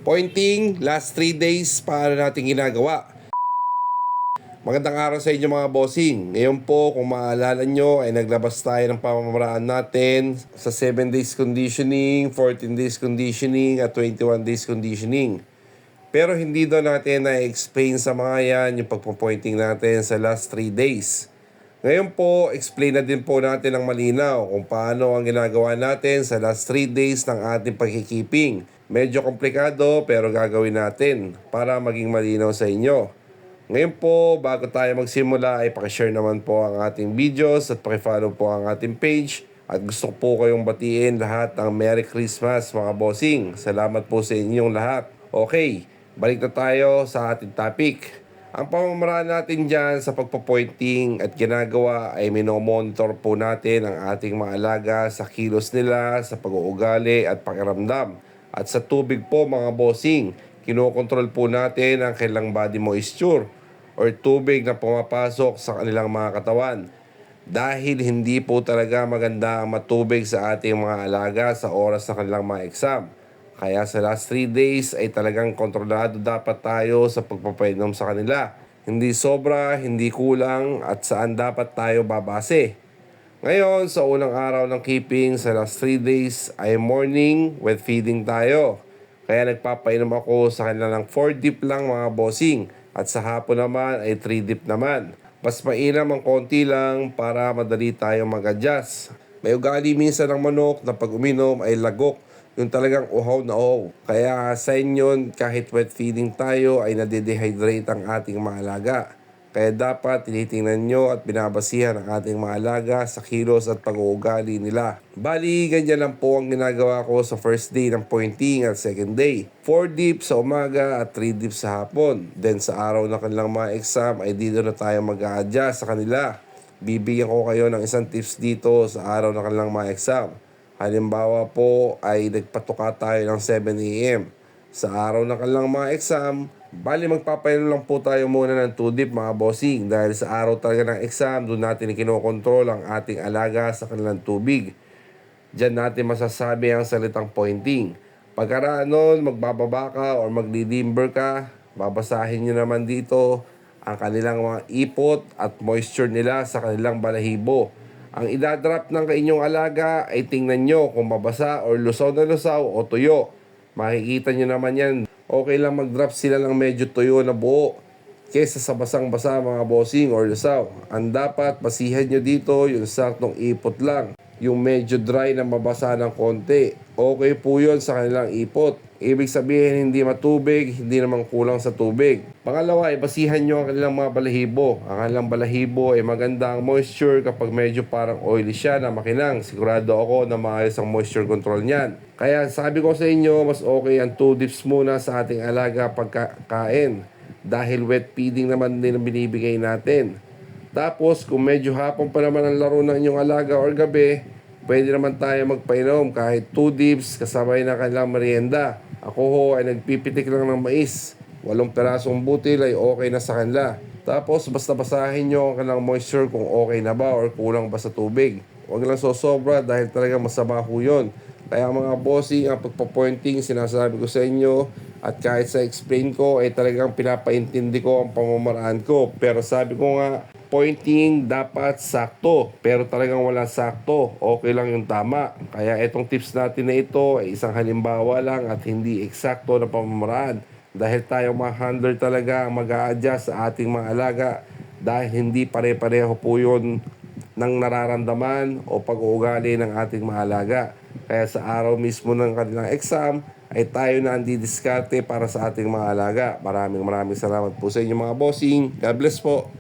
Pointing, last 3 days, paano natin ginagawa? Magandang araw sa inyo mga bossing. Ngayon po, kung maalala nyo, ay naglabas tayo ng pamamaraan natin sa 7 days conditioning, 14 days conditioning, at 21 days conditioning. Pero hindi daw natin na-explain sa mga yan yung pagpo-pointing natin sa last 3 days. Ngayon po, explain na din po natin ng malinaw kung paano ang ginagawa natin sa last 3 days ng ating pagkikiping. Medyo komplikado pero gagawin natin para maging malinaw sa inyo. Ngayon po, bago tayo magsimula ay pakishare naman po ang ating videos at pakifollow po ang ating page. At gusto ko po kayong batiin lahat ng Merry Christmas mga bossing. Salamat po sa inyong lahat. Okay, balik na tayo sa ating topic. Ang pamamaraan natin dyan sa pagpo-pointing at ginagawa ay minomonitor po natin ang ating mga alaga sa kilos nila, sa pag-uugali at pakiramdam. At sa tubig po mga bossing, kinokontrol po natin ang kanilang body moisture or tubig na pumapasok sa kanilang mga katawan. Dahil hindi po talaga maganda ang matubig sa ating mga alaga sa oras ng kanilang mga exam. Kaya sa last 3 days ay talagang kontrolado dapat tayo sa pagpapainom sa kanila. Hindi sobra, hindi kulang at saan dapat tayo babase. Ngayon, sa unang araw ng keeping sa last 3 days ay morning with feeding tayo. Kaya nagpapainom ako sa kanila ng 4 dip lang mga bossing. At sa hapon naman ay 3 dip naman. Mas mainam ang konti lang para madali tayong mag-adjust. May ugali minsan ng manok na pag uminom ay lagok. Yung talagang uhaw na uhaw. Kaya sign yun, kahit wet feeding tayo ay nade-dehydrate ang ating mga alaga. Kaya dapat tinitingnan nyo at binabasihan ang ating mga alaga sa kilos at pag-uugali nila. Bali, ganyan lang po ang ginagawa ko sa first day ng pointing at second day. 4 dips sa umaga at 3 dips sa hapon. Then sa araw na kanilang mga exam ay dito na tayo mag-a-adjust sa kanila. Bibigyan ko kayo ng isang tips dito sa araw na kanilang mga exam. Halimbawa po ay nagpatuka tayo ng 7 AM. Sa araw ng kanilang mga exam, bali magpapainom lang po tayo muna ng 2 dip mga bossing. Dahil sa araw talaga ng exam, doon natin kinokontrol ang ating alaga sa kanilang tubig. Diyan natin masasabi ang salitang pointing. Pagkaraan nun, magbababa ka o magdidimber ka, babasahin nyo naman dito ang kanilang mga ipot at moisture nila sa kanilang balahibo. Ang idadrop ng inyong alaga ay tingnan nyo kung mabasa or lusaw na lusaw o tuyo. Makikita nyo naman yan. Okay lang mag-drop sila ng medyo tuyo na buo kesa sa basang-basa mga bossing or lusaw. Ang dapat basihan nyo dito yung saktong ipot lang. Yung medyo dry na mabasa ng konti. Okay po yun sa kanilang ipot. Ibig sabihin hindi matubig, hindi naman kulang sa tubig. Pangalawa ay basihan nyo ang kanilang mga balahibo. Ang kanilang balahibo ay maganda ang moisture kapag medyo parang oily siya na makinang. Sigurado ako na maayos ang moisture control niyan. Kaya sabi ko sa inyo, mas okay ang 2 dips muna sa ating alaga pagkakain. Dahil wet feeding naman din ang binibigay natin. Tapos kung medyo hapon pa naman ang laro ng inyong alaga or gabi, pwede naman tayo magpainom kahit 2 dips kasabay na kanilang merienda. Ako ho ay nagpipitik lang ng mais. 8 perasong butil ay okay na sa kanila. Tapos basta basahin nyo ang kanilang moisture kung okay na ba or kulang ba sa tubig. Huwag lang sosobra dahil talaga masama ho yun. Kaya mga bossing, ang pagpapointing sinasabi ko sa inyo at kahit sa explain ko ay talagang pinapaintindi ko ang pamamaraan ko. Pero sabi ko nga, pointing dapat sakto, pero talagang wala sakto, okay lang yung tama. Kaya itong tips natin na ito ay isang halimbawa lang at hindi eksakto na pamamaraan. Dahil tayo mga handler talaga ang mag-a-adjust sa ating mga alaga dahil hindi pare-pareho po yun ng nararamdaman o pag-uugali ng ating mga alaga. Kaya sa araw mismo ng kanilang exam ay tayo na ang didiskarte para sa ating mga alaga. Maraming salamat po sa inyo mga bossing. God bless po.